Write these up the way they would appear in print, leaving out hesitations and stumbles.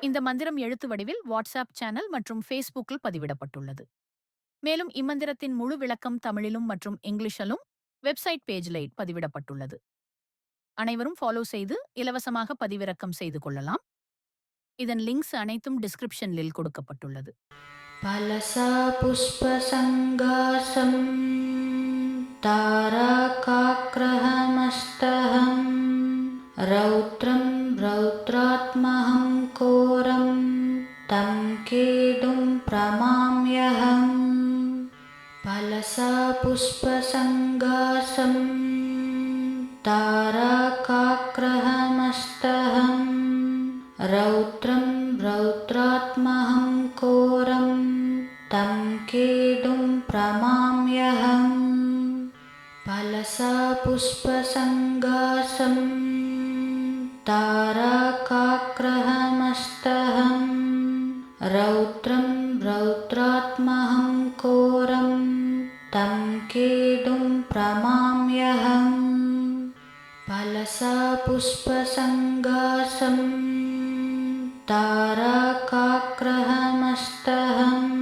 இந்த மந்திரம் எழுத்து வடிவில் வாட்ஸ்அப் சேனல் மற்றும் ஃபேஸ்புக்கில் பதிவிடப்பட்டுள்ளது. மேலும் இம்மந்திரத்தின் முழு விளக்கம் தமிழிலும் மற்றும் இங்கிலீஷிலும் வெப்சைட் பேஜில் பதிவிடப்பட்டுள்ளது. அனைவரும் ஃபாலோ செய்து இலவசமாக பதிவிறக்கம் செய்து கொள்ளலாம். இதன் லிங்க்ஸ் அனைத்தும் டிஸ்கிரிப்ஷனில் கொடுக்கப்பட்டுள்ளது. பலசா புஷ்பசங்காசம் தாராகாக்ரஹமஸ்தஹம் ரௌத்ரம் ரௌத்ராத்மஹம் கோரம் தம் கேதும் பிரமாம்யஹம். பலசா புஷ்பசங்காசம் தாராகாக்ரஹமஸ்தஹம் ரௌத்ரம் ரௌத்ராத்மஹம் கோரம் தம் கேதும் பிரமாம்யஹம். பலசா புஷ்பசங்காசம் தாராகாக்ரஹமஸ்தஹம் ரௌத்ரம் ரௌத்ராத்மஹம் கோரம் தம் கேதும் பிரமாம்யஹம். பலசா புஷ்பசங்காசம் தாராகாக்ரஹமஸ்தஹம்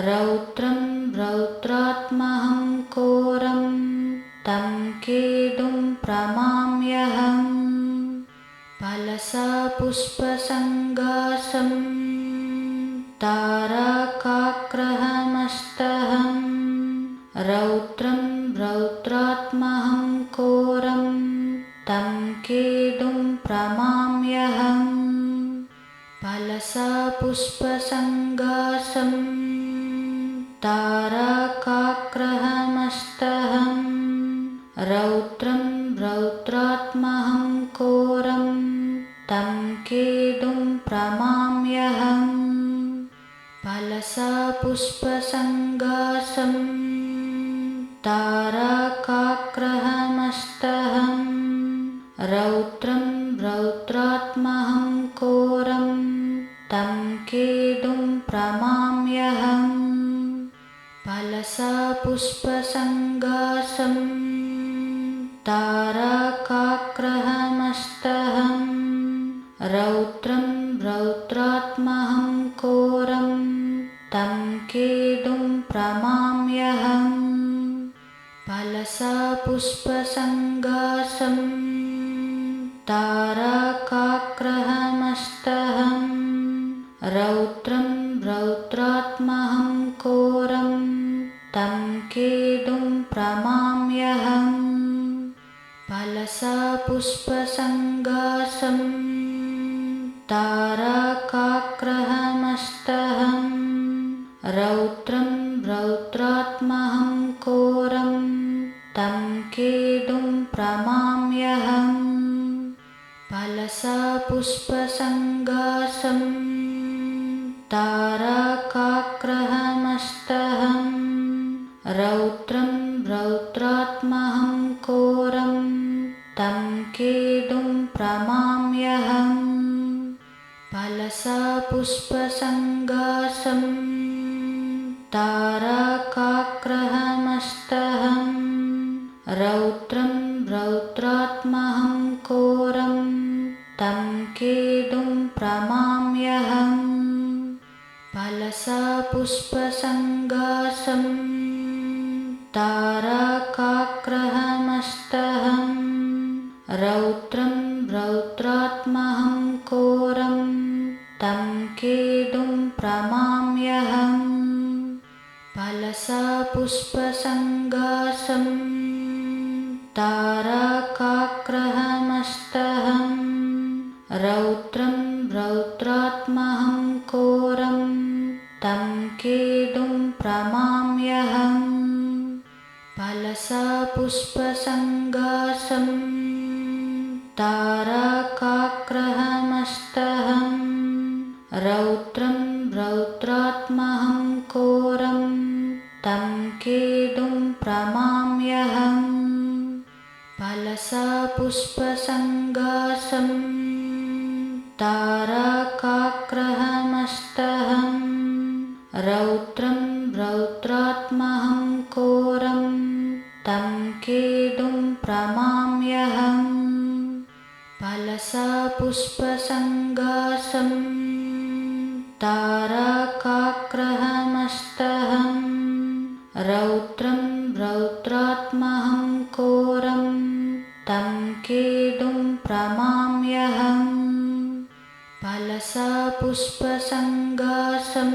ரௌத்ரம் ரௌத்ராத்மஹம் கோரம் தம் கேதும் பிரமாம்யஹம். பலசா புஷ்பசங்காசம் தாராகாக்ரஹமஸ்தஹம் ரௌத்ரம் ரௌத்ராத்மஹம் கோரம் தம் கேதும் பிரமாம்யஹம். பலசா புஷ்பசங்காசம் தாராகாக்ரஹமஸ்தஹம் ரௌத்ரம் ரௌத்ராத்மஹம் கோரம் தம் கேதும் பிரமாம்யஹம். பலசா புஷ்பசங்காசம் தாராகாக்ரஹமஸ்தஹம் ரௌத்ரம் ரௌத்ராத்மஹம் கோரம் தம் கேதும் பிரமாம்யஹம். பலசா புஷ்பசங்காசம் தாராகாக்ரஹமஸ்தஹம் ரௌத்ரம் ரௌத்ராத்மஹம் கோரம் தம் கேதும் பிரமாம்யஹம். பலசா புஷ்பசங்காசம் தாராகாக்ரஹமஸ்தஹம் ரௌத்ரம் ரௌத்ராத்மஹம் கோரம் தம் கேதும் பிரமாம்யஹம். பலசா புஷ்பசங்காசம் தாராகாக்ரஹமஸ்தஹம் ரௌத்ரம் ரௌத்ராத்மஹம் கோரம் தம் கேதும் பிரமாம்யஹம். பலசா புஷ்பசங்காசம் தாராகாக்ரஹமஸ்தஹம் ரௌத்ரம் ரௌத்ராத்மஹம் கோரம் தம் கேதும் பிரமாம்யஹம். பலசா புஷ்பசங்காசம் தாராகாக்ரஹமஸ்தஹம் ரௌத்ரம் ரௌத்ராத்மஹம் கோரம் தம் கேதும் பிரமாம்யஹம். பலசா புஷ்பசங்காசம் தாராகாக்ரஹமஸ்தஹம் ரௌத்ரம் ரௌத்ராத்மஹம் கோரம் தம் கேதும் பிரமாம்யஹம். பலசா புஷ்பசங்காசம் தாராகாக்ரஹமஸ்தஹம் ரௌத்ரம் ரௌத்ராத்மஹம் கோரம் தம் கேதும் பிரமாம்யஹம். பலசா புஷ்பசங்காசம் தாராகாக்ரஹமஸ்தஹம் ரௌத்ரம் ரௌத்ராத்மஹம் கோரம் தம் கேதும் பிரமாம்யஹம். பலசா புஷ்பசங்காசம் தாராகாக்ரஹமஸ்தஹம் ரௌத்ரம் ரௌத்ராத்மஹம் கோரம் தம் கேதும் பிரமாம்யஹம். பலசா புஷ்பசங்காசம் पुष्पसङ्गासं ताराकाग्रहमस्तहं रौद्रं रौद्रात्महं घोरं तं केतुं प्रणमाम्यहम् फलसा पुष्पसङ्गासं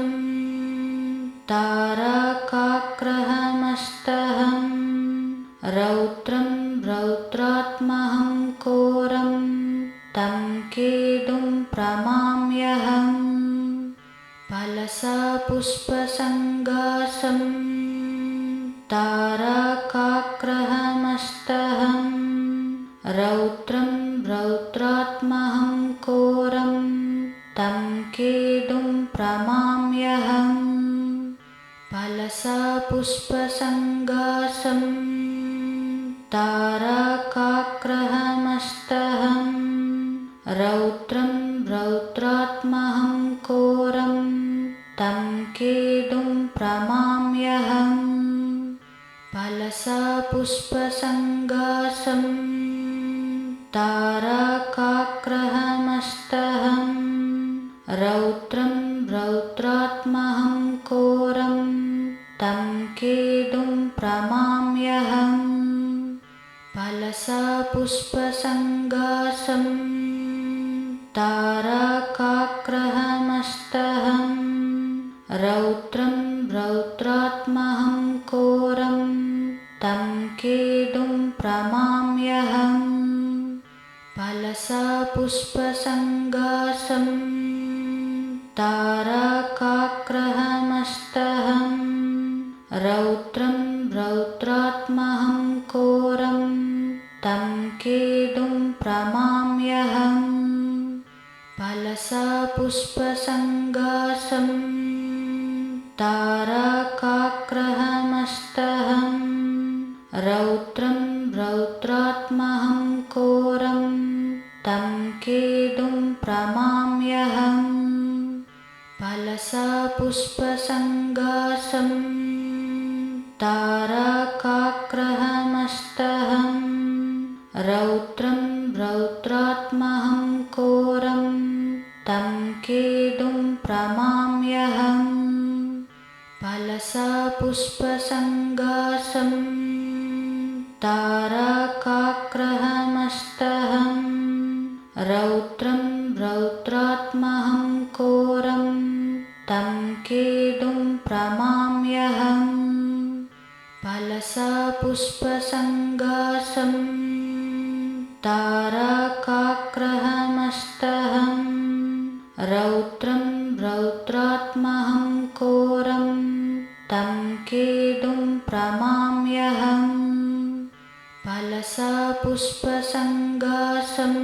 ताराकाग्रहमस्तहं रौद्रं रौद्रात्महं घोरं तं केतुं प्रणमाम्यहम् फलसा पुष्पसङ्गासं ताराकाग्रहमस्तहं रौद्रं रौद्रात्महं घोरं तं केतुं प्रणमाम्यहम् फलसा पुष्पसङ्गासं ताराकाग्रहमस्तहं रौद्रं रौद्रात्महं घोरं तं केतुं प्रणमाम्यहम् फलसा पुष्पसङ्गासं ताराकाग्रहमस्तहं रौद्रं रौद्रात्महं घोरं तं केतुं प्रणमाम्यहम् फलसा पुष्पसङ्गासं ताराकाग्रहमस्तहं रौद्रं रौद्रात्महं घोरं तं केतुं प्रणमाम्यहम् फलसा पुष्पसङ्गासं ताराकाग्रहमस्तहं रौद्रं रौद्रात्महं घोरं तं केतुं प्रणमाम्यहम् फलसा पुष्पसङ्गासं ताराकाग्रहमस्तहं रौद्रं रौद्रात्महं घोरं तं केतुं प्रणमाम्यहम् फलसा पुष्पसङ्गासं ताराकाग्रहमस्तहं रौद्रं रौद्रात्महं घोरं तं केतुं प्रणमाम्यहम् फलसा पुष्पसङ्गासं ताराकाग्रहमस्तहं रौद्रं रौद्रात्महं घोरं तं केतुं प्रणमाम्यहम् फलसा पुष्पसङ्गासं ताराकाग्रहमस्तहं रौद्रं रौद्रात्महं घोरं तं केतुं प्रणमाम्यहम् फलसा पुष्पसङ्गासं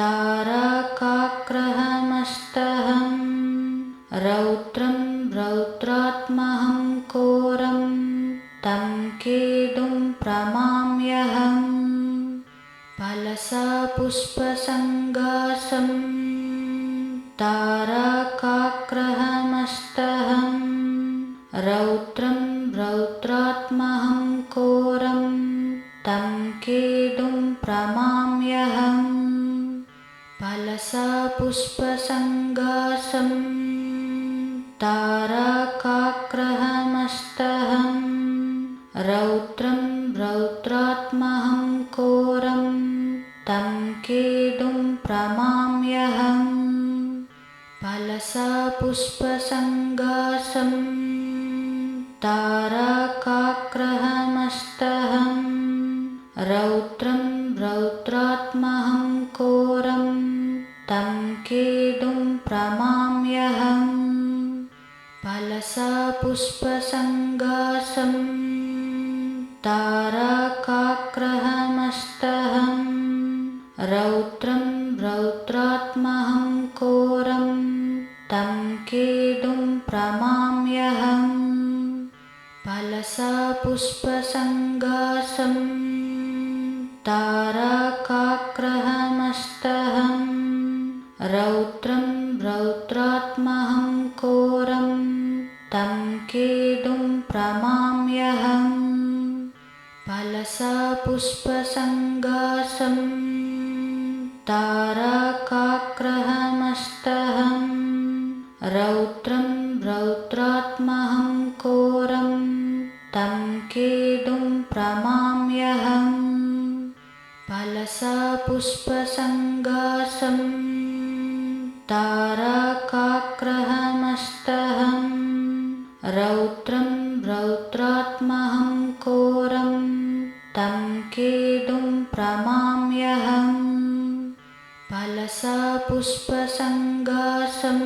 ताराकाग्रहमस्तहं रौद्रं रौद्रात्महं घोरं तं केतुं प्रणमाम्यहम् फलसा पुष्पसङ्गासं ताराकाग्रहमस्तहं रौद्रं रौद्रात्महं घोरं तं केतुं प्रणमाम्यहम् फलसा पुष्पसङ्गासं ताराकाग्रहमस्तहं रौद्रं रौद्रात्महं घोरं तं केतुं प्रणमाम्यहम् फलसा पुष्पसङ्गासं ताराकाग्रहमस्तहं रौद्रं रौद्रात्महं घोरं तं केतुं प्रणमाम्यहम् फलसा पुष्पसङ्गासं ताराकाग्रहमस्तहं रौद्रं रौद्रात्महं घोरं तं केतुं प्रणमाम्यहम् फलसा पुष्पसङ्गासं ताराकाग्रहमस्तहं रौद्रं रौद्रात्महं घोरं तं केतुं प्रणमाम्यहम् फलसा पुष्पसङ्गासं ताराकाग्रहमस्तहं ताराकाग्रहमस्तहं रौद्रं रौद्रात्महं घोरं तं केतुं प्रमाम्यहम् फलसा पुष्पसङ्गासं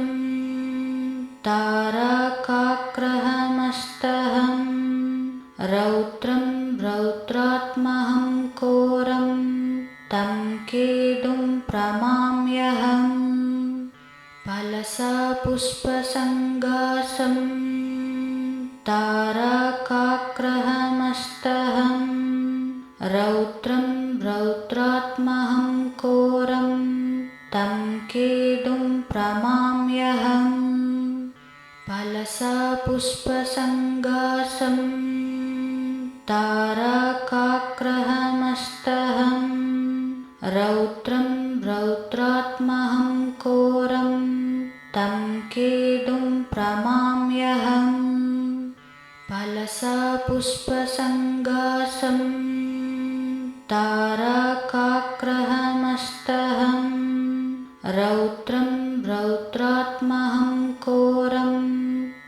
ताराकाग्रहमस्तहं रौद्रं रौद्रात्महं घोरं तं केतुं प्रमाम्यहम् फलसा पुष्पसङ्गासं ताराकाग्रहमस्तहं रौद्रं रौद्रात्महं घोरं तं केतुं प्रमाम्यहम् फलसा पुष्पसङ्गासं ताराकाग्रहमस्तहं रौद्रं रौद्रात्महं घोरं तं केतुं प्रमाम्यहम् फलसा पुष्पसङ्गासं ताराकाग्रहमस्तहं रौद्रं रौद्रात्महं घोरं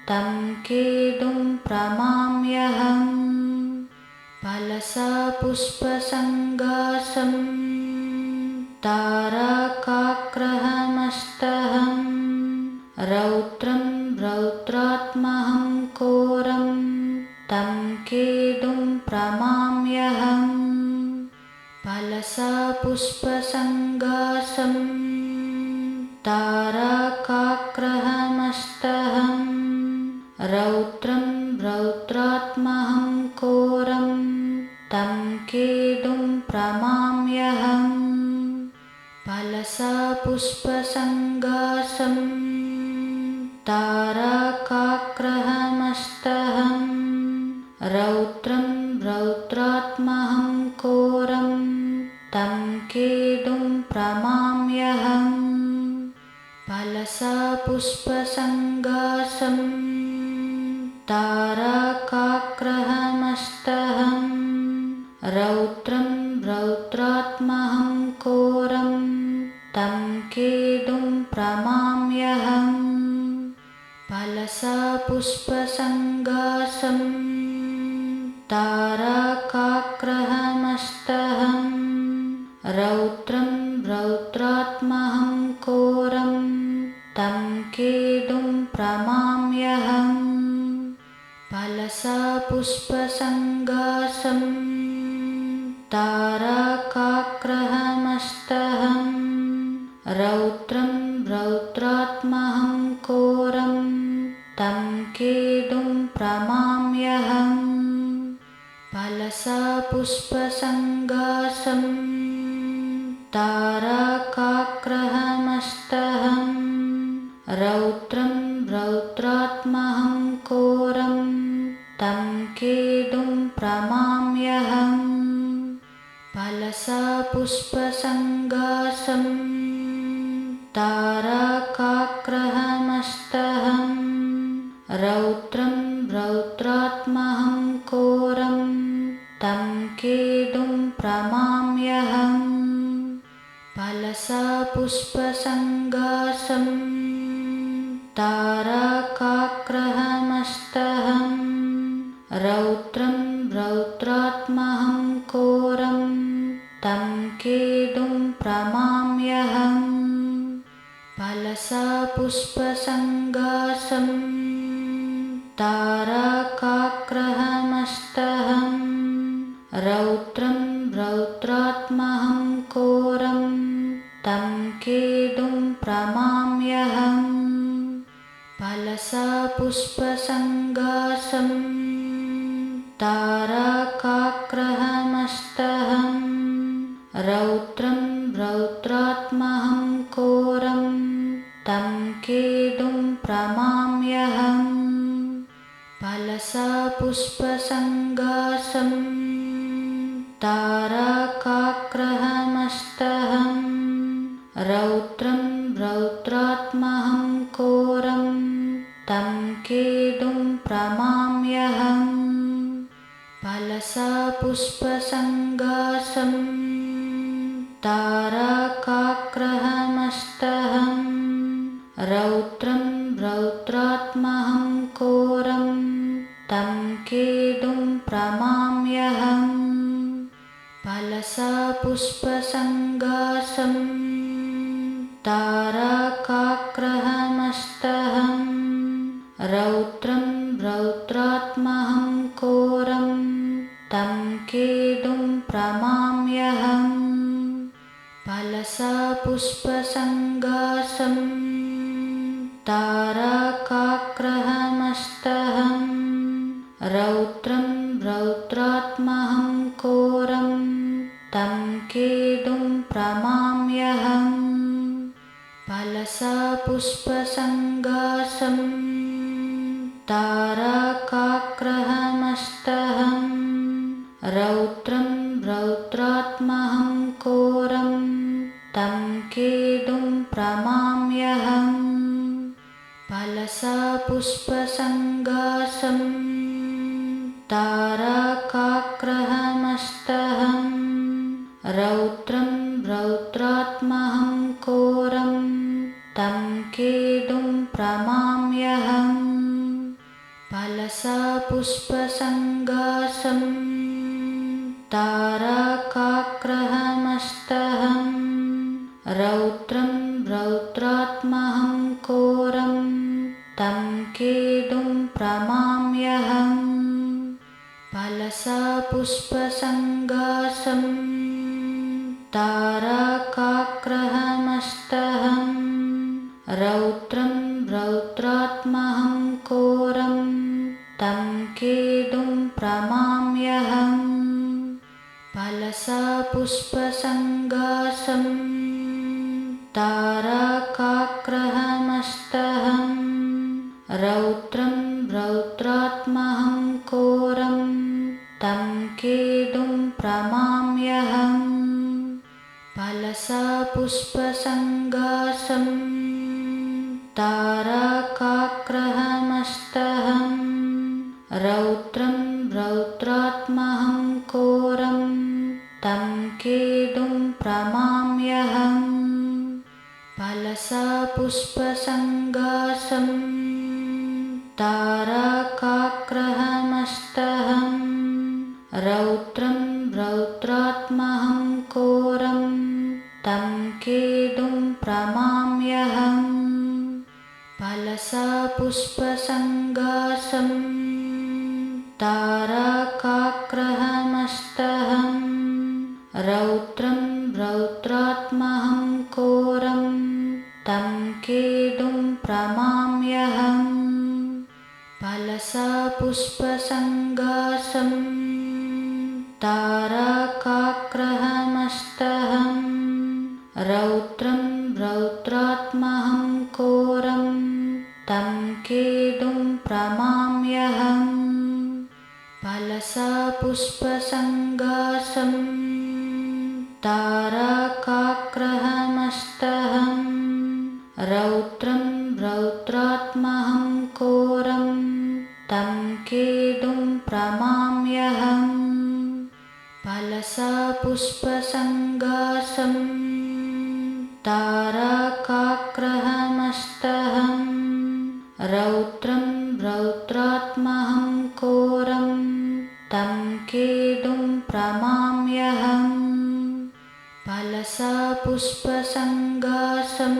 तं केतुं प्रमाम्यहम् फलसा पुष्पसङ्गासं ताराकाग्रहमस्तहं रौद्रं रौद्रात्महं घोरं तं केतुं प्रमाम्यहम् फलसा पुष्पसङ्गासं ताराकाग्रहमस्तहं रौद्रं रौद्रात्महं घोरं तं केतुं प्रमाम्यहम् फलसा पुष्पसङ्गासं ताराकाग्रहमस्तहं रौद्रं रौद्रात्महं घोरं तं केतुं प्रमाम्यहम् फलसा पुष्पसङ्गासं ताराकाग्रहमस्तहं रौद्रं रौद्रात्महं घोरं तं केतुं प्रमाम्यहम् फलसा पुष्पसङ्गासं ताराकाग्रहमस्तहं रौद्रं रौद्रात्महं घोरं तं केतुं प्रमाम्यहम् फलसा पुष्पसङ्गासं ताराकाग्रहमस्तहं रौद्रं रौद्रात्महं घोरं तं केतुं प्रमाम्यहम् फलसा पुष्पसङ्गासं ताराकाग्रहमस्तहं रौद्रं रौद्रात्महं घोरं तं केतुं प्रमाम्यहम् फलसा पुष्पसङ्गासं ताराकाग्रहमस्तहं रौद्रं रौद्रात्महं घोरं तं केतुं प्रमाम्यहम् फलसा पुष्पसङ्गासं ताराकाग्रहमस्तहं रौद्रं रौद्रात्महं घोरं तं केतुं प्रमाम्यहम् फलसा पुष्पसङ्गासं ताराकाग्रहमस्तहं रौद्रं रौद्रात्महं घोरं तं केतुं प्रमाम्यहम् फलसा पुष्पसङ्गासं ताराकाग्रहमस्तहं रौद्रं रौद्रात्महं घोरं तं केतुं प्रमाम्यहम् फलसा पुष्पसङ्गासं ताराकाग्रहमस्तहं रौद्रं रौद्रात्महं घोरं तं केतुं प्रमाम्यहम् फलसा पुष्पसङ्गासं ताराकाग्रहमस्तहं रौद्रं रौद्रात्महं घोरं तं केतुं प्रमाम्यहम् फलसा पुष्पसङ्गासं तारकाग्रहमस्तहम् रौद्रं रौद्रात्महं घोरं तं केतुं प्रमाम्यहम् फलसा पुष्पसङ्गासं तारकाग्रहमस्तहम् रौद्रं रौद्रात्महं घोरं तं केतुं प्रमाम्यहम् फलसा पुष्पसङ्गासं तारकाग्रहमस्तहम् रौद्रं रौद्रात्महं घोरं तं केतुं प्रमाम्यहम् फलसा पुष्पसङ्गासं तारकाग्रहमस्तहम् रौद्रं रौद्रात्महं घोरं तं केतुं प्रमाम्यहम् फलसा पुष्पसङ्गासं तारकाग्रहमस्तहम् रौद्रं रौद्रात्महं घोरं तं केतुं प्रमाम्यहम् फलसा पुष्पसङ्गासं तारकाग्रहमस्तहम् रौद्रं रौद्रात्महं घोरं तं केतुं प्रमाम्यहम् फलसा पुष्पसङ्गासं तारकाग्रहमस्तहम् रौद्रं रौद्रात्महं घोरं तं केतुं प्रमाम्यहम् फलसा पुष्पसङ्गासं तारकाग्रहमस्तहम् रौद्रं रौद्रात्महं घोरं तं केतुं प्रमाम्यहम् फलसा पुष्पसङ्गासं तारकाग्रहमस्तहम् रौद्रं रौद्रात्महं घोरं तं केतुं प्रमाम्यहम् फलसा पुष्पसङ्गासं तारकाग्रहमस्तहम् रौद्रं रौद्रात्महं घोरं तं केतुं प्रमाम्यहम् फलसा पुष्पसङ्गासं तारकाग्रहमस्तहम् रौद्रं रौद्रात्महं घोरं तं केतुं प्रमाम्यहम् फलसा पुष्पसङ्गासं तारकाग्रहमस्तहम् रौद्रं रौद्रात्महं घोरं तं केतुं प्रमाम्यहम् फलसा पुष्पसङ्गासं तारकाग्रहमस्तहम् रौद्रं रौद्रात्महं घोरं तं केतुं प्रमाम्यहम् फलसा पुष्पसङ्गासं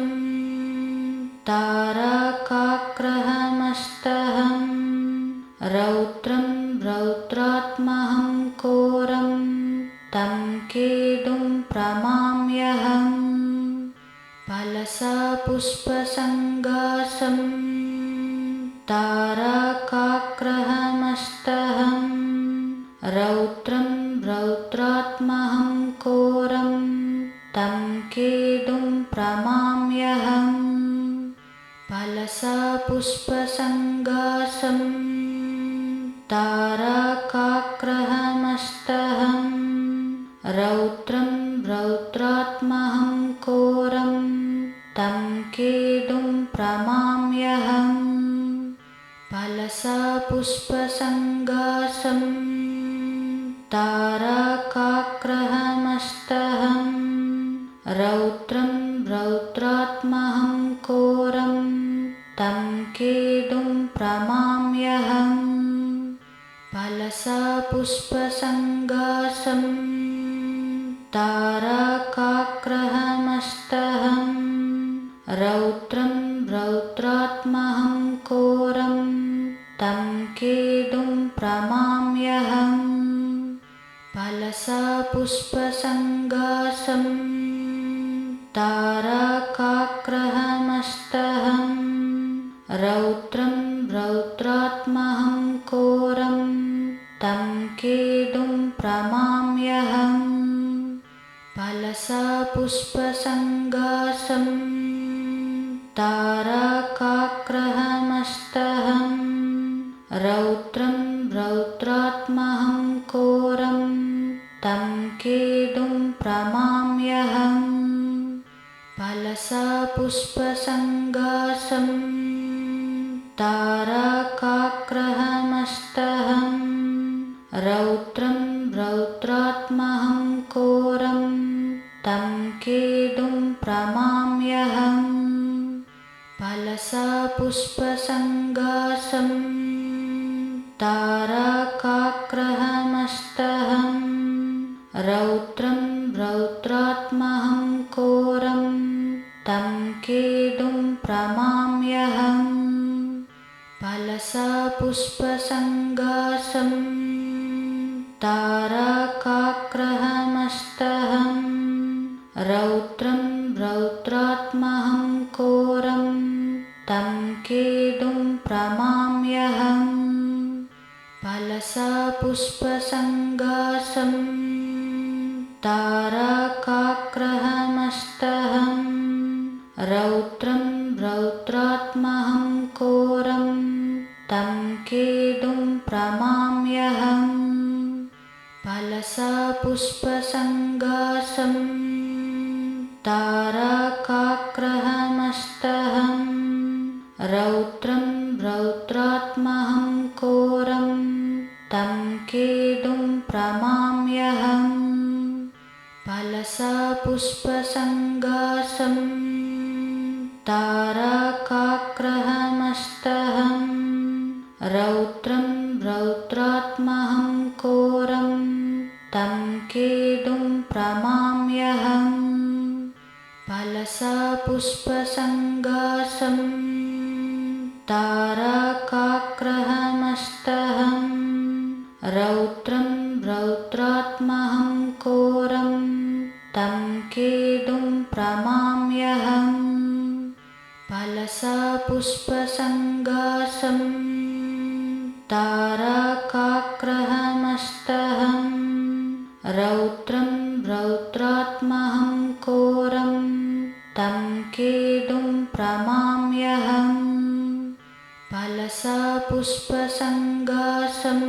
तारकाग्रहमस्तहम् रौद्रं रौद्रात्महं घोरं तं केतुं प्रमाम्यहम् फलसा पुष्पसङ्गासं तारकाग्रहमस्तहम् रौद्रं रौद्रात्महं घोरं तं केतुं प्रमाम्यहम् फलसा पुष्पसङ्गासं तारकाग्रहमस्तहम् रौद्रं रौद्रात्महं घोरं तं केतुं प्रमाम्यहम् फलसा पुष्पसङ्गासं तारकाग्रहमस्तहम् रौद्रं रौद्रात्महं घोरं तं केतुं प्रमाम्यहम् फलसा पुष्पसङ्गासं तारकाग्रहमस्तहम् रौद्रं रौद्रात्महं घोरं तं केतुं प्रमाम्यहम् फलसा पुष्पसङ्गासं तारकाग्रहमस्तहम् रौद्रं रौद्रात्महं घोरं तं केतुं प्रमाम्यहम् फलसा पुष्पसङ्गासं तारकाग्रहमस्तहम् रौद्रं रौद्रात्महं घोरं तं केतुं प्रमाम्यहम् फलसा पुष्पसङ्गासं तारकाग्रहमस्तहम् रौद्रं रौद्रात्महं घोरं तं केतुं प्रमाम्यहम् फलसा पुष्पसङ्गासं तारकाग्रहमस्तहम् रौद्रं रौद्रात्महं घोरं तं केतुं प्रमाम्यहम् फलसा पुष्पसङ्गासं तारकाग्रहमस्तहम् रौद्रं रौद्रात्महं घोरं तं केतुं प्रमाम्यहम् फलसा पुष्पसङ्गासं तारकाग्रहमस्तहम् रौद्रं रौद्रात्महं घोरं तं केतुं प्रमाम्यहम् फलसा पुष्पसङ्गासं तारकाग्रहमस्तहम् रौद्रं रौद्रात्महं घोरं तं केतुं प्रमाम्यहम् फलसा पुष्पसङ्गासं तारकाग्रहमस्तहम् रौद्रं रौद्रात्महं घोरं तं केतुं प्रमाम्यहम् फलसा पुष्पसङ्गासं तारकाग्रहमस्तहम् रौद्रं रौद्रात्महं घोरं तं केतुं प्रमाम्यहम् फलसा पुष्पसङ्गासं तारकाग्रहमस्तहम् रौद्रं रौद्रात्महं घोरं तं केतुं प्रमाम्यहम् फलसा पुष्पसङ्गासं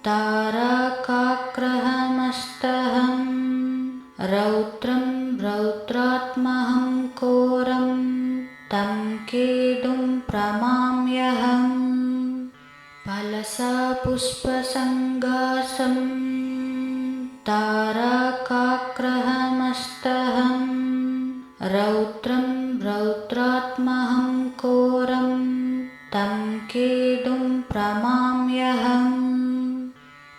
तारकाग्रहमस्तहम् रौद्रं रौद्रात्महं घोरं तं केतुं प्रमाम्यहम् फलसा पुष्पसङ्गासं तारकाग्रहमस्तहम् रौद्रं रौद्रात्महं घोरं तं केतुं प्रमाम्यहम्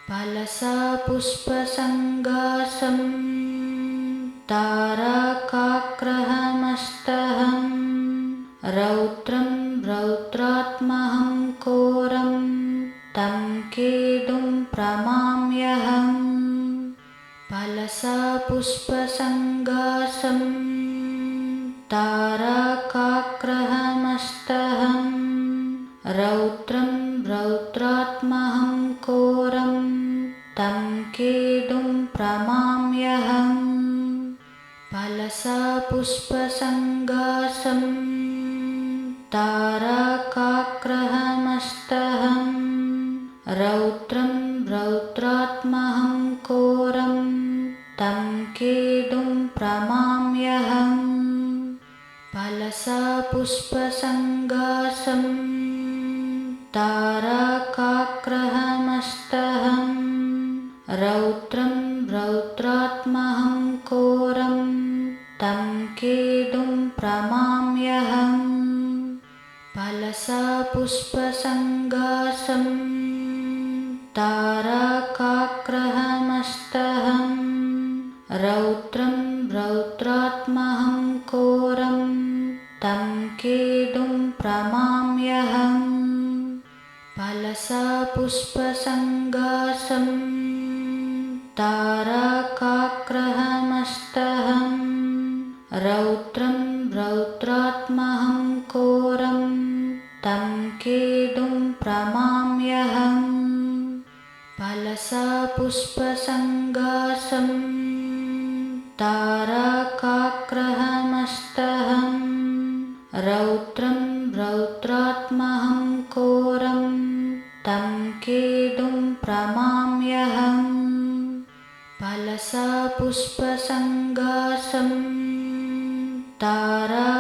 फलसा पुष्पसङ्गासं तारकाग्रहमस्तहम् रौद्रं रौद्रात्महं घोरं तं केतुं प्रमाम्यहम् फलसा पुष्पसङ्गासं तारकाग्रहमस्तहम् रौद्रं रौद्रात्महं घोरं तं केतुं प्रमाम्यहम् फलसा पुष्पसङ्गासं तारकाग्रहमस्तहम् रौद्रं रौद्रात्महं घोरं तं केतुं प्रमाम्यहम् फलसा पुष्पसङ्गासं तारकाग्रहमस्तहम् रौद्रं रौद्रात्महं घोरं तं केतुं प्रमाम्यहम् फलसा पुष्पसङ्गासं तारकाग्रहमस्तहं रौद्रं रौद्रात्महं घोरं तं केतुं प्रणमाम्यहम् फलसा पुष्पसङ्गासं तारकाग्रहमस्तहं रौद्रं रौद्रात्महं घोरं तं केतुं प्रणमाम्यहम् फलसा पुष्पसङ्गासं तारकाग्रहमस्तहं रौद्रं रौद्रात्महं घोरं तं केतुं प्रणमाम्यहम् फलसा पुष्पसङ्गासं तारकाग्रहमस्तहं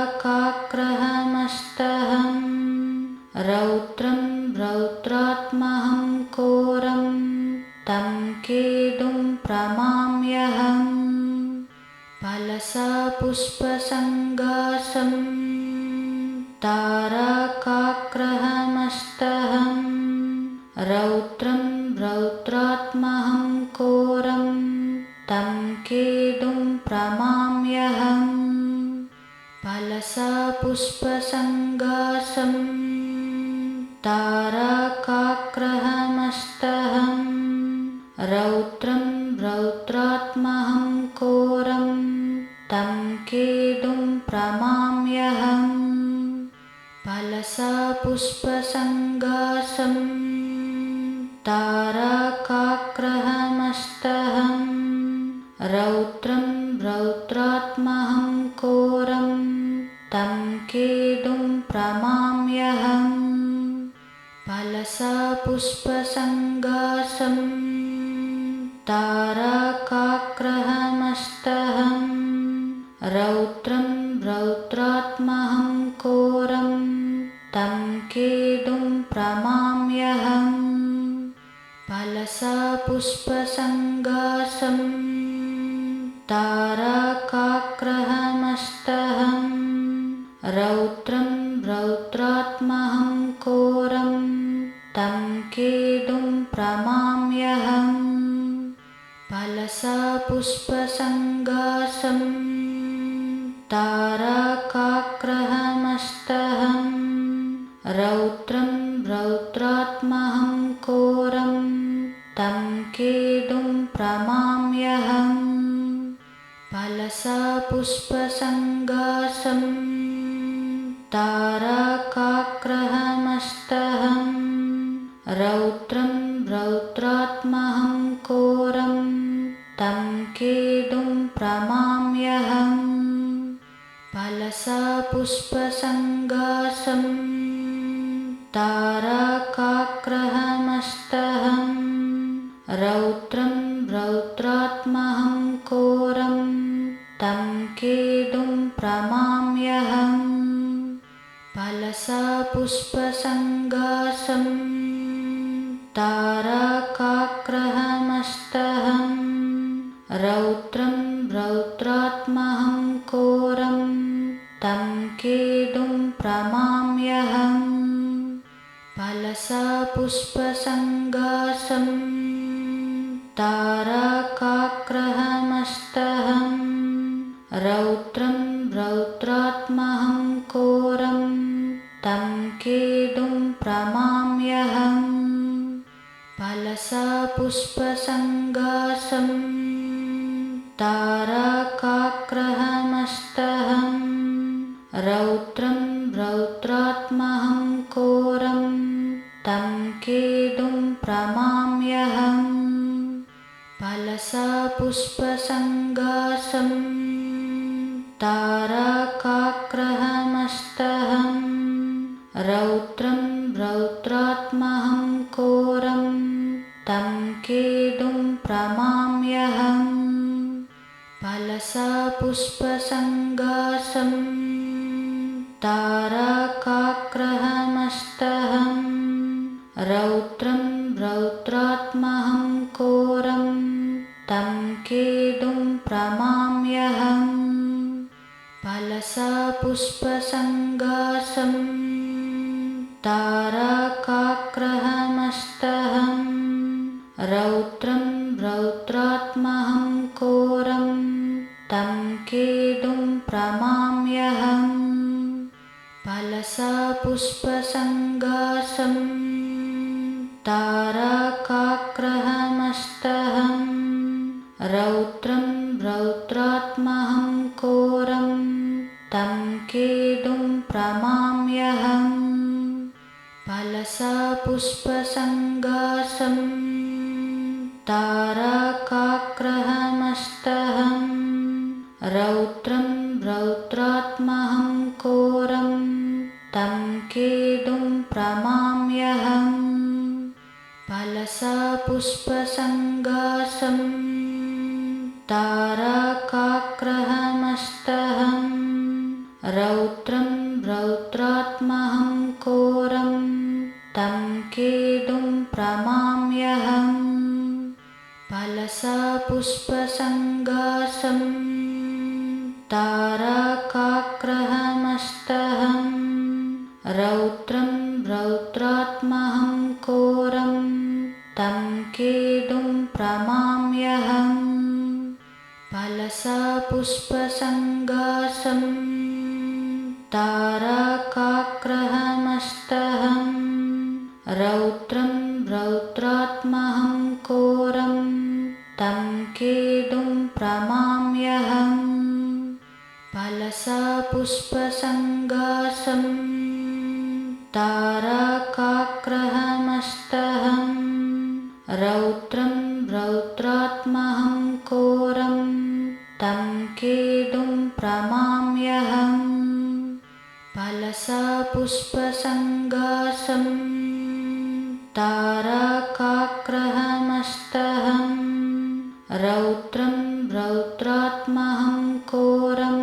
रौद्रं रौद्रात्महं घोरं तं केतुं प्रणमाम्यहम् फलसा पुष्पसङ्गासं तारकाग्रहमस्तहं रौद्रं रौद्रात्महं घोरं तं केतुं प्रणमाम्यहम् फलसा पुष्पसङ्गासं तारकाग्रहमस्तहं रौद्रं रौद्रात्महं घोरं तं केतुं प्रणमाम्यहम् फलसा पुष्पसङ्गासं तारकाग्रहमस्तहं रौद्रं रौद्रात्महं घोरं तं केतुं प्रणमाम्यहम् फलसा पुष्पसङ्गासं तारकाग्रहमस्तहं रौद्रं रौद्रात्महं घोरं तं केतुं प्रणमाम्यहम् फलसा पुष्पसङ्गासं तारकाग्रहमस्तहं रौद्रं रौद्रात्महं घोरं तं केतुं प्रणमाम्यहम् फलसा पुष्पसङ्गासं तारकाग्रहमस्तहं रौद्रं रौद्रात्महं घोरं तं केतुं प्रणमाम्यहम् फलसा पुष्पसङ्गासं तारकाग्रहमस्तहं रौद्रं रौद्रात्महं घोरं तं केतुं प्रणमाम्यहम् फलसा पुष्पसङ्गासं तारकाग्रहमस्तहं रौद्रं रौद्रात्महं घोरं तं केतुं प्रणमाम्यहम् फलसा पुष्पसङ्गासं तारकाग्रहमस्तहं रौद्रं रौद्रात्महं घोरं तं केतुं प्रणमाम्यहम् फलसा पुष्पसङ्गासं तारकाग्रहमस्तहं रौद्रं रौद्रात्महं घोरं तं केतुं प्रणमाम्यहम् फलसा पुष्पसङ्गासं तारकाग्रहमस्तहं रौद्रं रौद्रात्महं घोरं तं केतुं प्रणमाम्यहम् फलसा पुष्पसङ्गासं तारकाग्रहमस्तहं रौद्रं रौद्रात्महं घोरं तं केतुं प्रणमाम्यहम् फलसा पुष्पसङ्गासं तारकाग्रहमस्तहं रौद्रं रौद्रात्महं घोरं तं केतुं प्रणमाम्यहम् फलसा पुष्पसङ्गासं तारकाग्रहमस्तहं रौद्रं रौद्रात्महं घोरं तं केतुं प्रणमाम्यहम् फलसापुष्पसङ्गासं तारकाग्रहमस्तहं रौद्रं रौद्रात्महं घोरं तं केतुं प्रणमाम्यहम् फलसापुष्पसङ्गासं तारकाग्रहमस्तहं रौद्रं रौद्रात्महं घोरं तं केतुं प्रणमाम्यहम् फलसापुष्पसङ्गासं तारकाग्रहमस्तहं रौद्रं रौद्रात्महं घोरं तं केतुं प्रणमाम्यहम् फलसापुष्पसङ्गासं तारकाग्रहमस्तहं रौद्रं रौद्रात्महं घोरं तं केतुं प्रणमाम्यहम् फलसापुष्पसङ्गासं तारकाग्रहमस्तहं रौद्रं रौद्रात्महं घोरं तं केतुं प्रणमाम्यहम् फलसापुष्पसङ्गासं तारकाग्रहमस्तहं रौद्रं रौद्रात्महं घोरं तं केतुं प्रणमाम्यहम् फलसापुष्पसङ्गासं तारकाग्रहमस्तहं रौद्रं रौद्रात्महं घोरं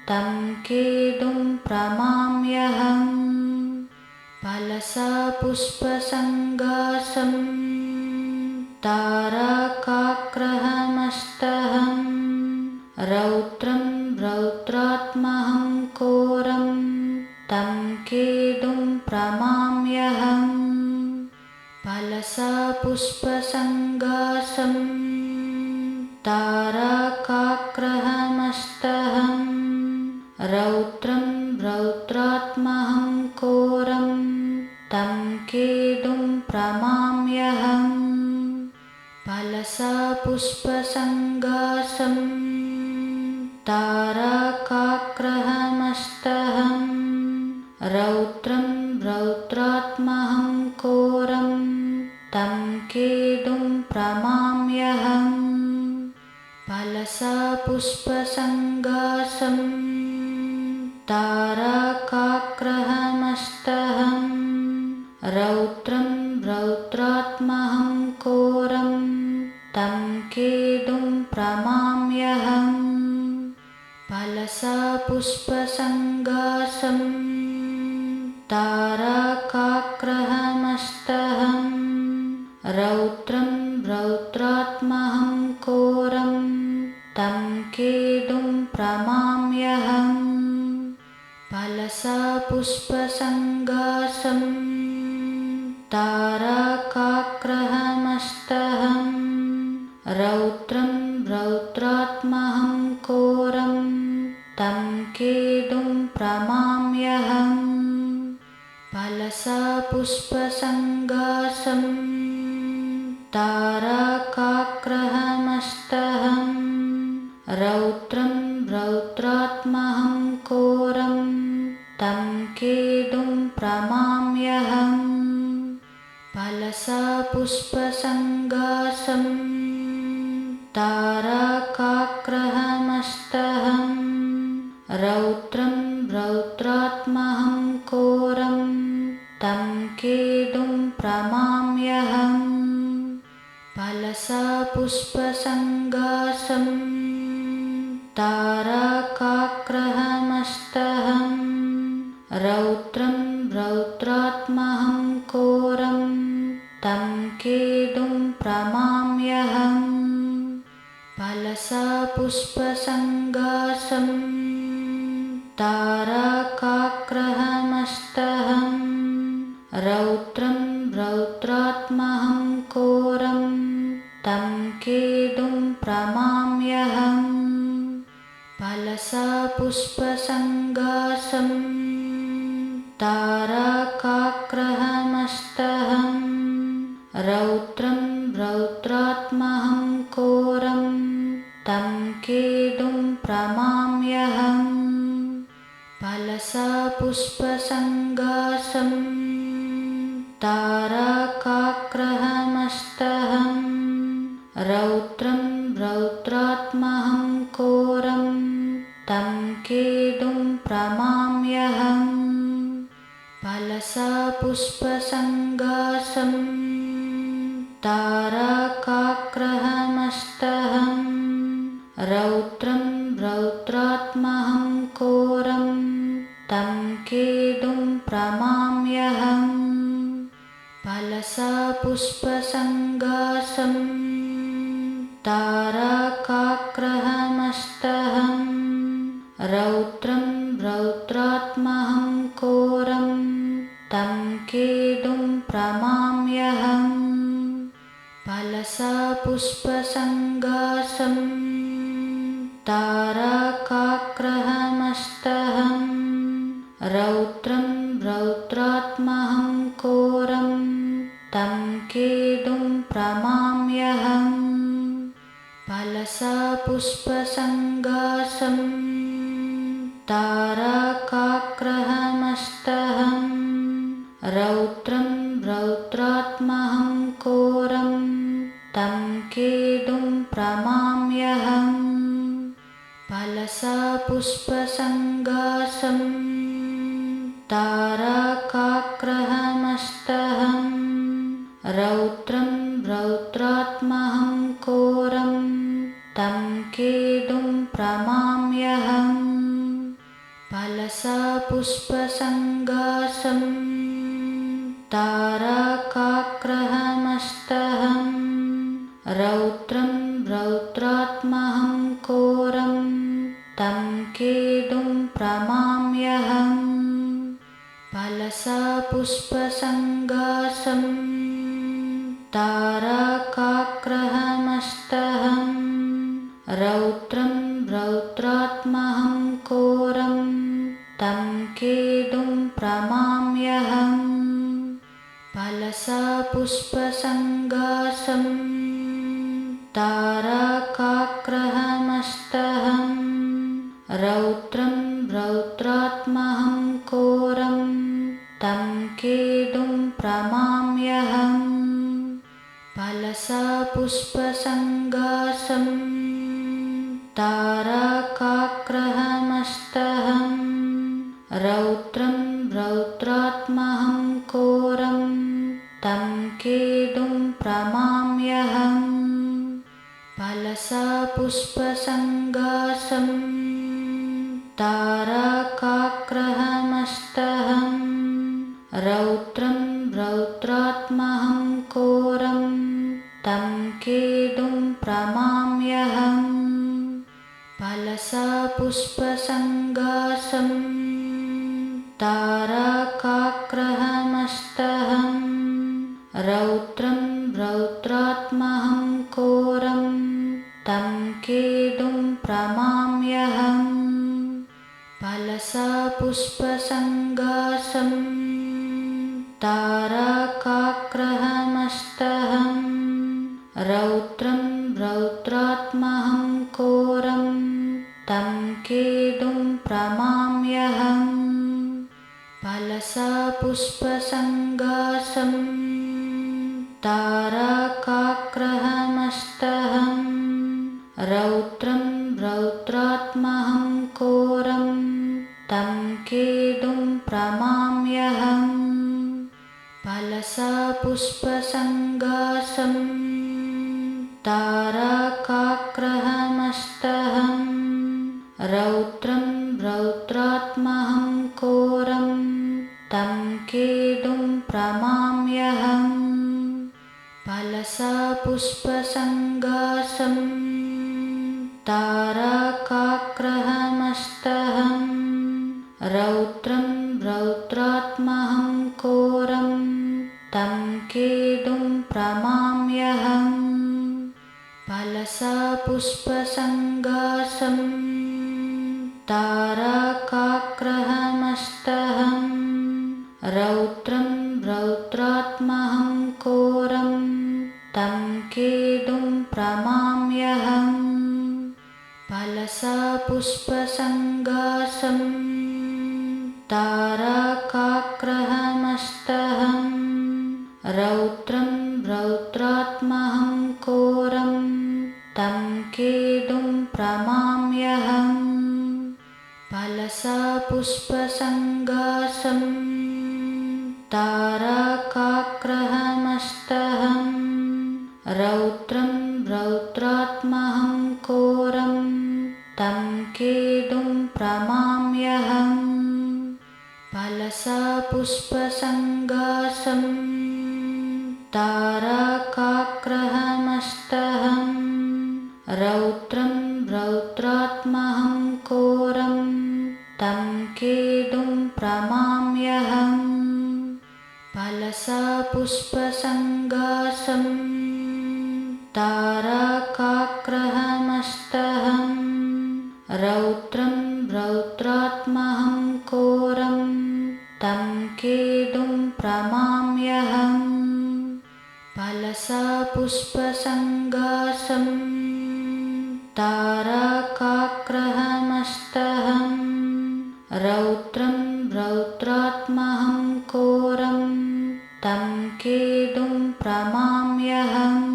तं केतुं प्रणमाम्यहम् फलसापुष्पसङ्गासं तारकाग्रहमस्तहं रौद्रं रौद्रात्महं घोरं तं केतुं प्रणमाम्यहम् फलसापुष्पसङ्गासं तारकाग्रहमस्तहं रौद्रं रौद्रात्महं घोरं तं केतुं प्रणमाम्यहम् फलसापुष्पसङ्गासं तारकाग्रहमस्तहं रौद्रं रौद्रात्महं घोरं तं केतुं प्रणमाम्यहम् फलसापुष्पसङ्गासं तारकाग्रहमस्तहं रौद्रं रौद्रात्महं घोरं तं केतुं प्रणमाम्यहम् फलसापुष्पसङ्गासं तारकाग्रहमस्तहं रौद्रं रौद्रात्महं घोरं तं केतुं प्रणमाम्यहम् फलसापुष्पसङ्गासं तारकाग्रहमस्तहं रौद्रं रौद्रात्महं घोरं तं केतुं प्रणमाम्यहम् फलसापुष्पसङ्गासं तारकाग्रहमस्तहं रौद्रं रौद्रात्महं घोरं तं केतुं प्रणमाम्यहम् फलसापुष्पसङ्गासं तारकाग्रहमस्तहं रौद्रं रौद्रात्महं घोरं तं केतुं प्रणमाम्यहम् फलसापुष्पसङ्गासं तारकाग्रहमस्तहं रौद्रं रौद्रात्महं घोरं तं केतुं प्रणमाम्यहम् फलसापुष्पसङ्गासं तारकाग्रहमस्तहं ताराकाग्रहमस्तहं रौद्रं रौद्रात्महं घोरं तं केतुं प्रणमाम्यहम् फलसापुष्पसङ्गासं ताराकाग्रहमस्तहं रौद्रं रौद्रात्महं घोरं तं केतुं प्रणमाम्यहम् फलसापुष्पसङ्गासं ताराकाग्रहमस्तहं रौद्रं रौद्रात्महं घोरं तं केतुं प्रणमाम्यहम् फलसापुष्पसङ्गासं ताराकाग्रहमस्तहं रौद्रं रौद्रात्महं घोरं तं केतुं प्रणमाम्यहम् फलसापुष्पसङ्गासं ताराकाग्रहमस्तहं रौद्रं रौद्रात्महं घोरं तं केतुं प्रणमाम्यहम् फलसापुष्पसङ्गासं ताराकाग्रहमस्तहं रौद्रं रौद्रात्महं घोरं तं केतुं प्रणमाम्यहम् फलसापुष्पसङ्गासं ताराकाग्रहमस्तहं रौद्रं रौद्रात्महं घोरं तं केतुं प्रणमाम्यहम् फलसापुष्पसङ्गासं ताराकाग्रहमस्तहं रौद्रं रौद्रात्महं घोरं तं केतुं प्रणमाम्यहम् फलसापुष्पसङ्गासं ताराकाग्रहमस्तहं रौद्रं रौद्रात्महं घोरं तं केतुं प्रणमाम्यहम् फलसापुष्पसङ्गासं ताराकाग्रहमस्तहं रौद्रं रौद्रात्महं घोरं तं केतुं प्रणमाम्यहम् फलसापुष्पसङ्गासं ताराकाग्रहमस्तहं रौद्रं रौद्रात्महं घोरं तं केतुं प्रणमाम्यहम् फलसापुष्पसङ्गासं ताराकाग्रहमस्तहं रौद्रं रौद्रात्महं घोरं तं केतुं प्रणमाम्यहम् फलसापुष्पसङ्गासं ताराकाग्रहमस्तहं रौद्रं रौद्रात्महं घोरं तं केतुं प्रणमाम्यहम् फलसापुष्पसङ्गासं ताराकाग्रहमस्तहं रौद्रं रौद्रात्महं घोरं तं केतुं प्रणमाम्यहम् फलसापुष्पसङ्गासं ताराकाग्रहमस्तहं रौद्रं रौद्रात्महं घोरं तं केतुं प्रणमाम्यहम् फलसापुष्पसङ्गासं ताराकाग्रहमस्तहं रौद्रं रौद्रात्महं घोरं तं केतुं प्रणमाम्यहम् फलसापुष्पसङ्गासं ताराकाग्रहमस्तहं रौद्रं रौद्रात्महं घोरं तं केतुं प्रणमाम्यहम् फलसापुष्पसङ्गासं ताराकाग्रहमस्तहं पुष्पसङ्गासं तारकाग्रहमस्तहं रौद्रं रौद्रात्महं घोरं तं केतुं प्रणमाम्यहम् फलसा पुष्पसङ्गासं तारकाग्रहमस्तहं रौद्रं रौद्रात्महं घोरं तं केतुं प्रणमाम्यहम् फलसा पुष्पसङ्गासं तारकाग्रहमस्तहं रौद्रं रौद्रात्महं घोरं तं केतुं प्रणमाम्यहम् फलसा पुष्पसङ्गासं तारकाग्रहमस्तहं रौद्रं रौद्रात्महं घोरं तं केतुं प्रणमाम्यहम्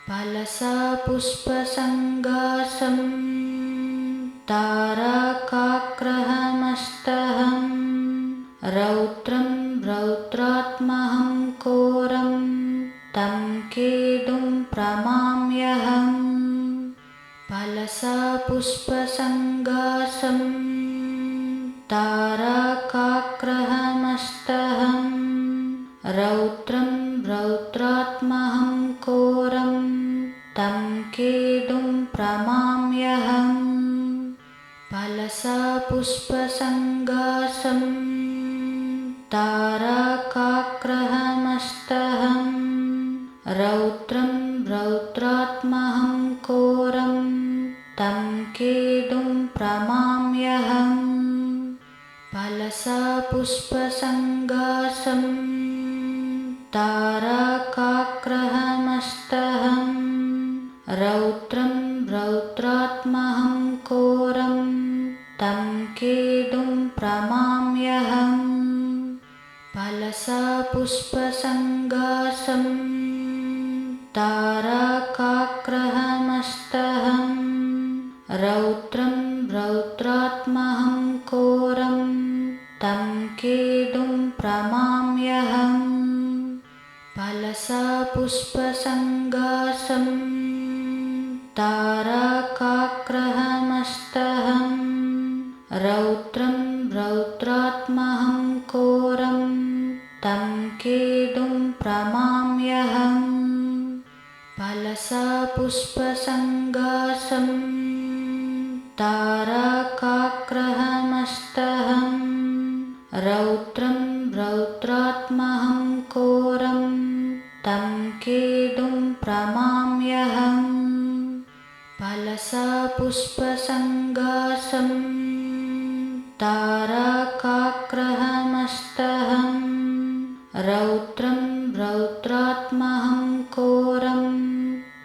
फलसा पुष्पसङ्गासं तारकाग्रहमस्तहं रौद्रं रौद्रात्महं घोरं तं केतुं प्रणमाम्यहम् फलसा पुष्पसङ्गासं तारकाग्रहमस्तहं रौद्रं रौद्रात्महं घोरं तं केतुं प्रणमाम्यहम् फलसा पुष्पसङ्गासं तारकाग्रहमस्तहं रौद्रं रौद्रात्महं घोरं तं केतुं प्रणमाम्यहम् फलसा पुष्पसङ्गासं तारकाग्रहमस्तहं रौद्रं रौद्रात्महं घोरं तं केतुं प्रणमाम्यहम् फलसा पुष्पसङ्गासं तारकाग्रहमस्तहं रौद्रं रौद्रात्महं घोरं तं केतुं प्रणमाम्यहम् फलसा पुष्पसङ्गासं तारकाग्रहमस्तहं रौद्रं रौद्रात्महं घोरं तं केतुं प्रणमाम्यहम् फलसा पुष्पसङ्गासं तारकाग्रहमस्तहं रौद्रं रौद्रात्महं घोरं तं केतुं प्रणमाम्यहम् फलसा पुष्पसङ्गासं तारकाग्रहमस्तहं रौद्रं रौद्रात्महं घोरं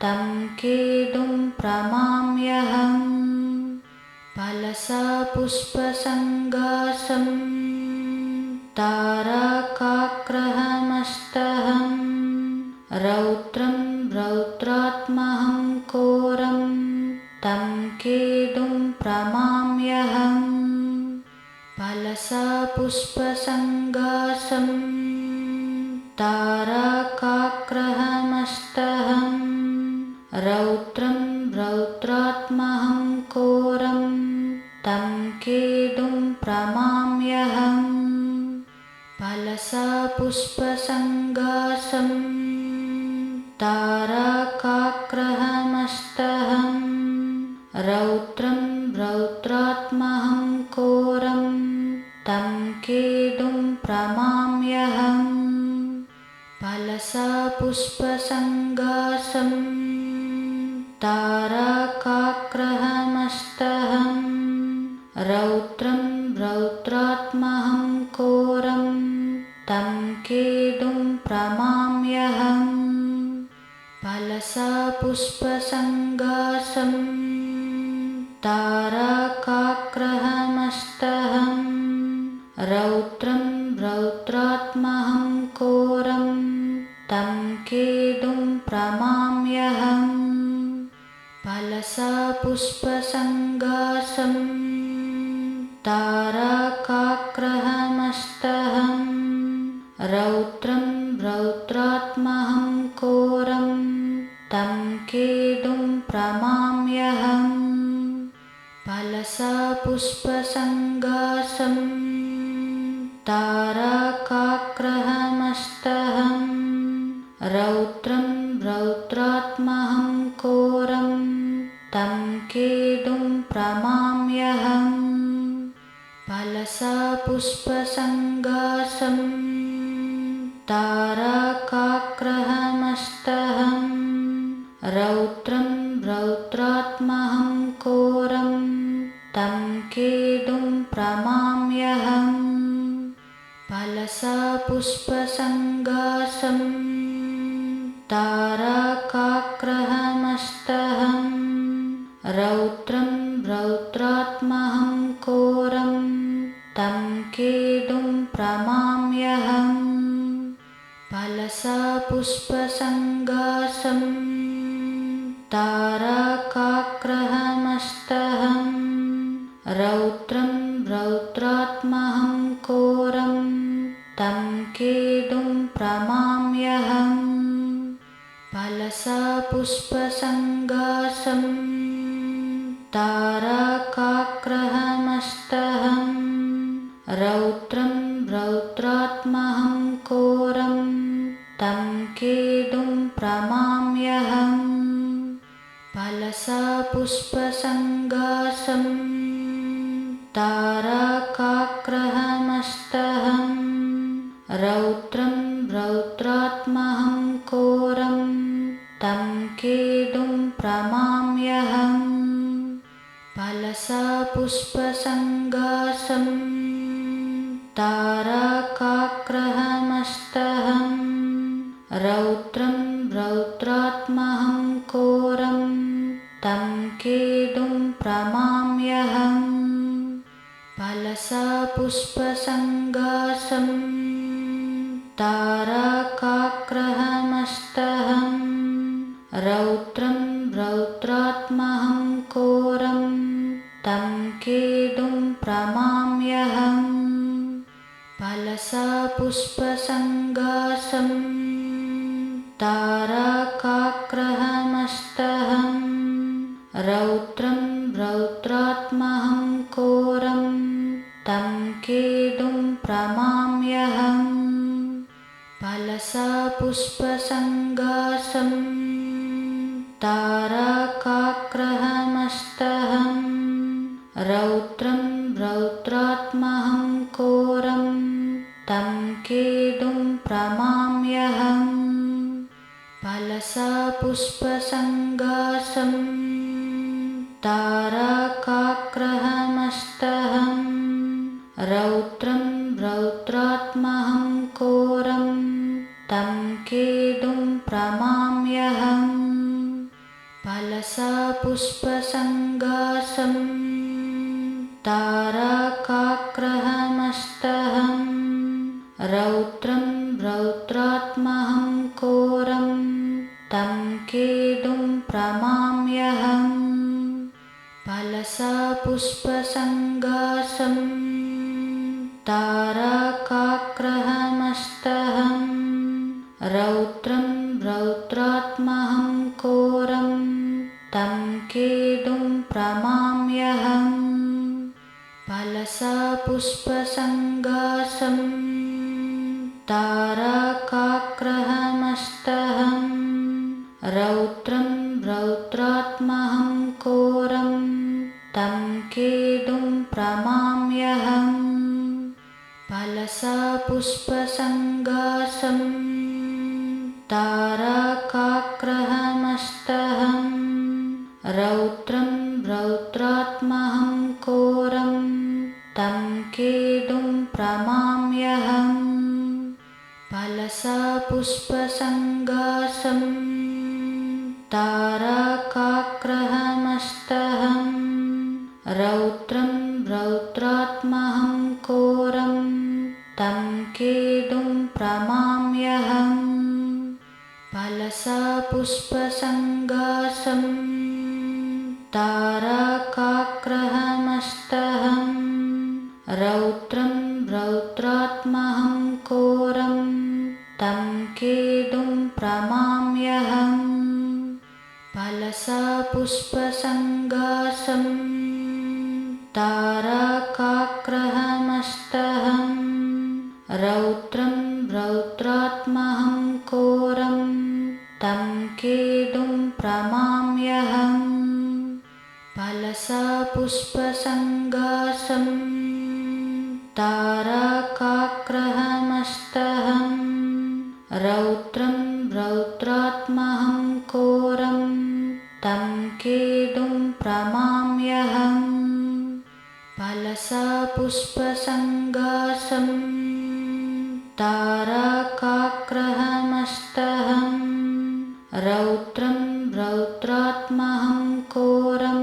तं केतुं प्रणमाम्यहम् फलसा पुष्पसङ्गासं तारकाग्रहमस्तहं रौद्रं रौद्रात्महं घोरं तं केतुं प्रणमाम्यहम् फलसा पुष्पसङ्गासं तारकाग्रहमस्तहं रौद्रं रौद्रात्महं घोरं तं केतुं प्रणमाम्यहम् फलसा पुष्पसङ्गासं तारकाग्रहमस्तहं रौद्रं रौद्रात्महं घोरं तं केतुं प्रणमाम्यहम् फलसा पुष्पसङ्गासं तारकाग्रहमस्तहं रौद्रं रौद्रात्महं घोरं तं केतुं प्रणमाम्यहम् फलसा पुष्पसङ्गासं तारकाग्रहमस्तहं रौद्रं रौद्रात्महं घोरं तं केतुं प्रणमाम्यहम् फलसा पुष्पसङ्गासं तारकाग्रहमस्तहं रौद्रं रौद्रात्महं घोरं तं केतुं प्रणमाम्यहम् फलसापुष्पसङ्काशं तारकाग्रहमस्तहं रौद्रं रौद्रात्महं घोरं तं केतुं प्रणमाम्यहम् फलसापुष्पसङ्काशं तारकाग्रहमस्तहं रौद्रं रौद्रात्महं घोरं तं केतुं प्रणमाम्यहम् फलसापुष्पसङ्काशं तारकाग्रहमस्तहं रौद्रं रौद्रात्महं घोरं तं केतुं प्रणमाम्यहम् फलसापुष्पसङ्काशं तारकाग्रहमस्तहं रौद्रं रौद्रात्महं घोरं तं केतुं प्रणमाम्यहम् फलसापुष्पसङ्काशं तारकाग्रहमस्तहं रौद्रं रौद्रात्महं घोरं तं केतुं प्रणमाम्यहम् फलसापुष्पसङ्काशं तारकाग्रहमस्तहं रौद्रं रौद्रात्महं घोरं तं केतुं प्रणमाम्यहम् फलसापुष्पसङ्काशं तारकाग्रहमस्तहं रौद्रं रौद्रात्महं घोरं तं केतुं प्रणमाम्यहम् फलसापुष्पसङ्काशं तारकाग्रहमस्तहं रौद्रं रौद्रात्महं घोरं तं केतुं प्रणमाम्यहम् फलसापुष्पसङ्काशं तारकाग्रहमस्तहं रौद्रं रौद्रात्महं घोरं तं केतुं प्रणमाम्यहम् फलसापुष्पसङ्काशं तारकाग्रहमस्तहं रौद्रं रौद्रात्महं घोरं तं केतुं प्रणमाम्यहम् फलसापुष्पसङ्काशं तारकाग्रहमस्तहं रौद्रं रौद्रात्महं घोरं तं केतुं प्रणमाम्यहम् फलसापुष्पसङ्काशं तारकाग्रहमस्तहं रौद्रं रौद्रात्महं घोरं तं केतुं प्रणमाम्यहम् फलसापुष्पसङ्काशं तारकाग्रहमस्तहं रौद्रं रौद्रात्महं घोरं तं केतुं प्रणमाम्यहम् फलसापुष्पसङ्काशं तारकाग्रहमस्तहं रौद्रं रौद्रात्महं घोरं तं केतुं प्रणमाम्यहम् फलसापुष्पसङ्काशं तारकाग्रहमस्तहं रौद्रं रौद्रात्महं घोरं तं केतुं प्रणमाम्यहम् फलसापुष्पसङ्काशं तारकाग्रहमस्तहं रौद्रं रौद्रात्महं घोरं तं केतुं प्रणमाम्यहम् फलसापुष्पसङ्काशं तारकाग्रहमस्तहं रौद्रात्महं घोरं तं केतुं प्रमाम्यहम् फलसापुष्पसङ्गासं तारकाग्रहमस्तहं रौद्रं रौद्रात्महं घोरं तं केतुं प्रमाम्यहम् फलसापुष्पसङ्गासं तारकाग्रहमस्तहं रौद्रं रौद्रात्महं घोरं तं केतुं प्रमाम्यहम् फलसापुष्पसङ्गासं तारकाग्रहमस्तहं रौद्रं रौद्रात्महं घोरं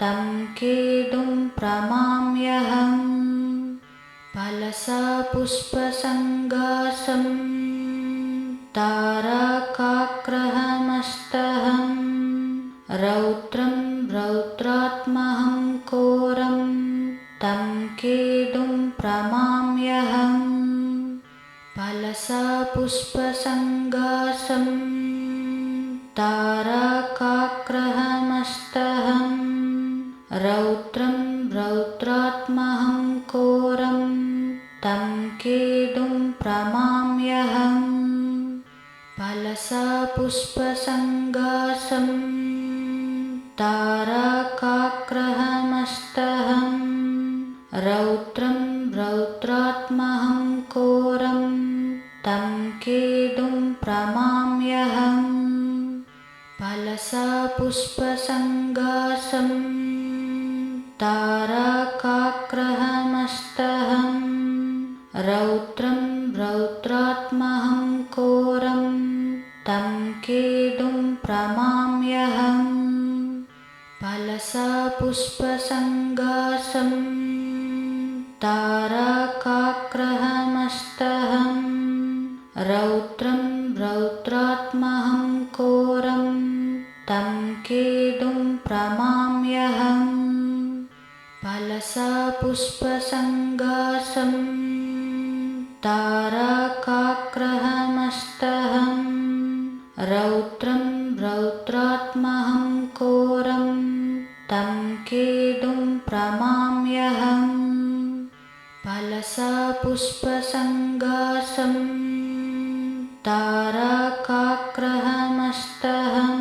तं केतुं प्रमाम्यहम् फलसापुष्पसङ्गासं तारकाग्रहमस्तहं रौद्रं रौद्रात्महं घोरं तं केतुं प्रमाम्यहम् फलसापुष्पसङ्गासं तारकाग्रहमस्तहं रौद्रं रौद्रात्महं घोरं तं केतुं प्रमाम्यहम् फलसापुष्पसङ्गासं तारकाग्रहमस्तहं रौद्रं रौद्रात्महं घोरं तं केतुं प्रमाम्यहम् फलसापुष्पसङ्गासं तारकाग्रहमस्तहं रौद्रं रौद्रात्महं घोरं तं केतुं प्रमाम्यहम् फलसापुष्पसङ्गासं तारकाग्रहमस्तहं रौद्रं रौद्रात्महं घोरं तं केतुं प्रमाम्यहम् फलसापुष्पसङ्गासं तारकाग्रहमस्तहं रौद्रं रौद्रात्महं घोरं तं केतुं प्रमाम्यहम् फलसापुष्पसङ्गासं तारकाग्रहमस्तहं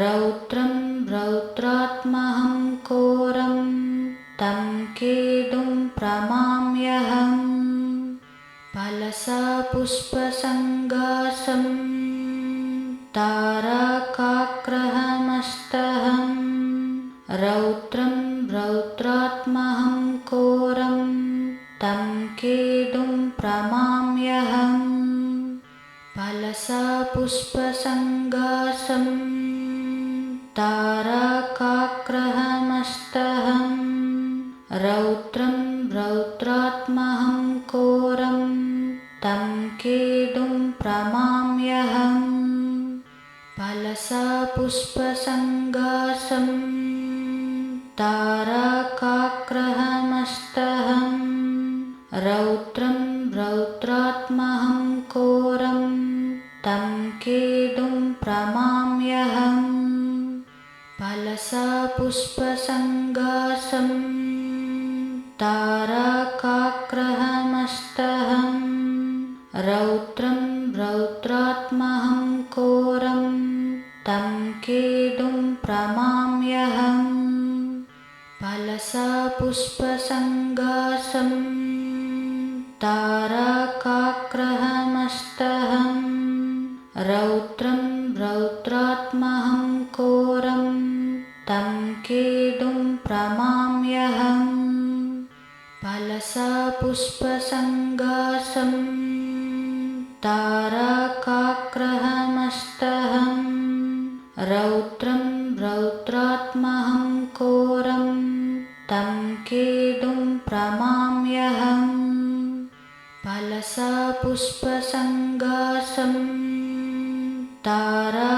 रौद्रं रौद्रात्महं घोरं तं केतुं प्रमाम्यहम् फलसापुष्पसङ्गासं तारकाग्रहमस्तहं रौद्रं रौद्रात्महं घोरं तं केतुं प्रमाम्यहम् फलसापुष्पसङ्गासं तारकाग्रहमस्तहं रौद्रं रौद्रात्महं घोरं तं केतुं प्रमाम्यहम् फलसापुष्पसङ्गासं तारकाग्रहमस्तहं रौद्रं रौद्रात्महं घोरं तं केतुं प्रमाम्यहम् फलसापुष्पसङ्गासं तारकाग्रहमस्तहं रौद्रं रौद्रात्महं घोरं तं केतुं प्रमाम्यहम् फलसापुष्पसङ्गासं तारकाग्रहमस्तहं रौद्रं रौद्रात्महं घोरं तं केतुं प्रमाम्यहम् फलसापुष्पसङ्गासं तारकाग्रहमस्तहं रौद्रं रौद्रात्महं घोरं तं केतुं प्रमाम्यहम् फलसापुष्पसङ्गासं तारकाग्रहमस्तहं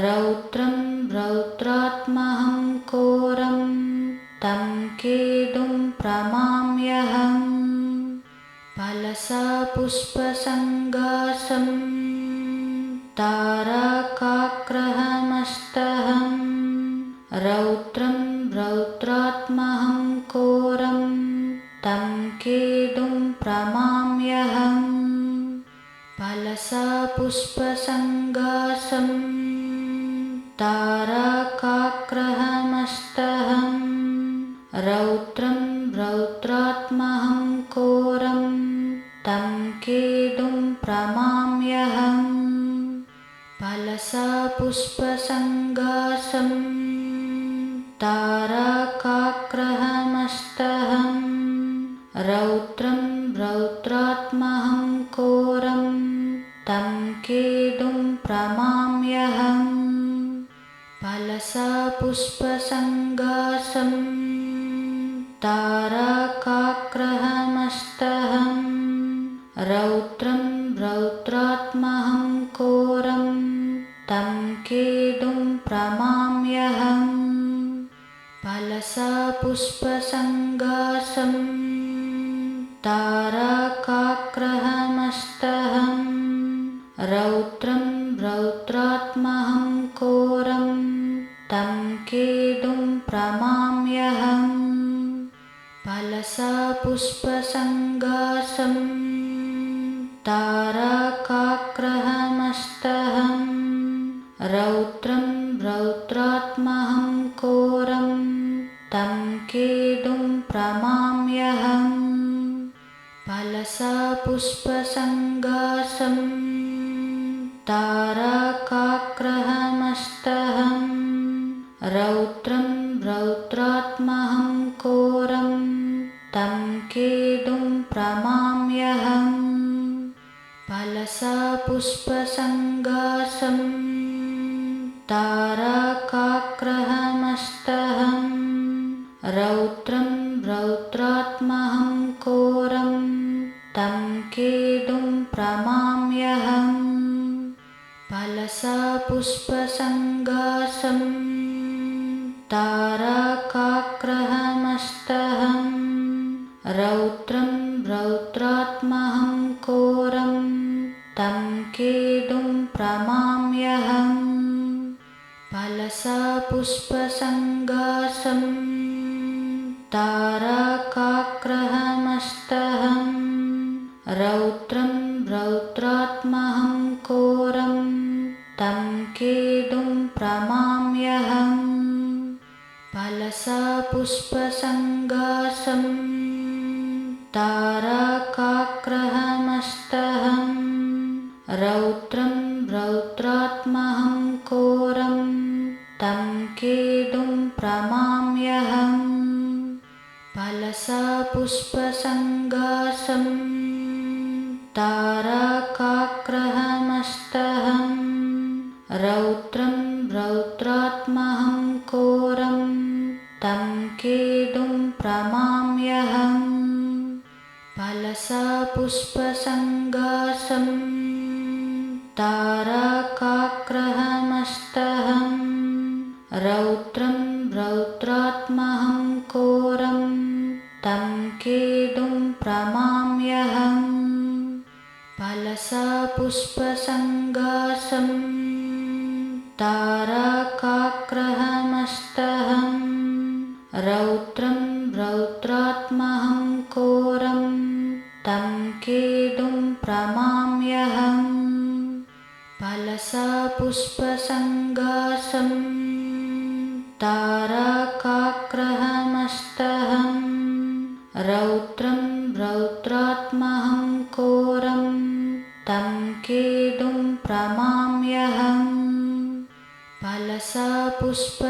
रौद्रं रौद्रात्महं घोरं तं केतुं केडुं प्रमाम्यहम् फलसा पुष्पसङ्गासं तारकाग्रहमस्तहं रौद्रं रौद्रात्महं घोरं तं केडुं प्रमाम्यहम् फलसा पुष्पसङ्गासं तारकाग्रहमस्तहं रौद्रं रौद्रात्महं घोरं तं केडुं प्रमाम्यहम् फलसा पुष्पसङ्गासं तारकाग्रहमस्तहं रौद्रं रौद्रात्महं घोरं तं केडुं प्रमाम्यहम् फलसा पुष्पसङ्गासं तारकाग्रहमस्तहं रौद्रं रौद्रात्महं घोरं तं केडुं प्रमाम्यहम् फलसा पुष्पसङ्गासं तारकाग्रहमस्तहं रौद्रं रौद्रात्महं घोरं तं केडुं प्रमाम्यहम् फलसा पुष्पसङ्गासं तारकाग्रहमस्तहं रौद्रं रौद्रात्महं घोरं तं केडुं प्रमाम्यहम् फलसा पुष्पसङ्गासं तारकाग्रहमस्तहं रौद्रं रौद्रात्महं घोरं तं केडुं प्रमाम्यहम् फलसा पुष्पसङ्गासं तारकाग्रहमस्तहं रौद्रं रौद्रात्महं घोरं तं केडुं प्रमाम्यहम् फलसा पुष्पसङ्गासं तारकाग्रहमस्तहं रौद्रं रौद्रात्महं घोरं तं केडुं प्रमाम्यहम् फलसा पुष्पसङ्गासं तारकाग्रहमस्तहं रौद्रं रौद्रात्महं घोरं तं केडुं प्रमाम्यहम् फलसा पुष्पसङ्गासं तारकाग्रहमस्तहं रौद्रं रौद्रात्महं घोरं तं केडुं प्रमाम्यहम् फलसा पुष्पसङ्गासं तारकाग्रहमस्तहं रौद्रं रौद्रात्महं घोरं तं केडुं प्रमाम्यहम् फलसा पुष्पसङ्गासं तारकाग्रहमस्तहं रौद्रं रौद्रात्महं घोरं तं केडुं प्रमाम्यहम् फलसा पुष्पसङ्गासं तारकाग्रहमस्तहं रौद्रं रौद्रात्महं घोरं तं केडुं प्रमाम्यहम् फलसा पुष्पसङ्गासं तारकाग्रहमस्तहं रौद्रं रौद्रात्महं घोरं तं केडुं प्रमाम्यहम् फलसा पुष्प